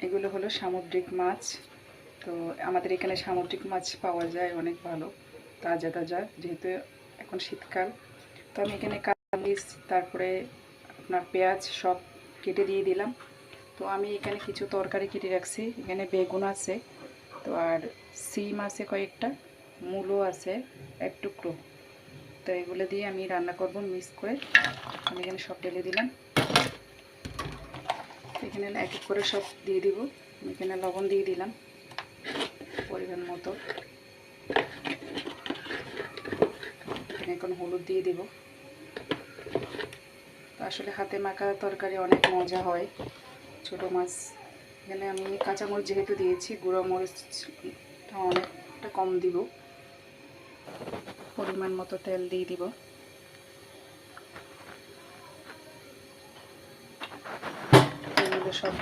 এগুলো হলো সামুদ্রিক মাছ। তো আমাদের এখানে সামুদ্রিক মাছ পাওয়া যায় অনেক ভালো, তাজা তাজা, যেহেতু এখন শীতকাল। তো আমি এখানে কাঁচামরিচ, তারপরে আপনার পেঁয়াজ সব কেটে দিয়ে দিলাম। তো আমি এখানে কিছু তরকারি কেটে রাখছি। এখানে বেগুন আছে, তো আর সিম আছে কয়েকটা, মূলো আছে এক টুকরো। তো এগুলো দিয়ে আমি রান্না করব মিক্স করে। আমি এখানে সব ঢেলে দিলাম। এখানে এক এক করে সব দিয়ে দিব। আমি এখানে লবণ দিয়ে দিলাম পরিমাণ মতো। এখানে এখন হলুদ দিয়ে দিব। তো আসলে হাতে মাখা তরকারি অনেক মজা হয়। ছোটো মাছ, এখানে আমি কাঁচামরিচ যেহেতু দিয়েছি, গুঁড়ো মরিচটা অনেকটা কম দিব। পরিমাণ মতো তেল দিয়ে দিব। এগুলো সব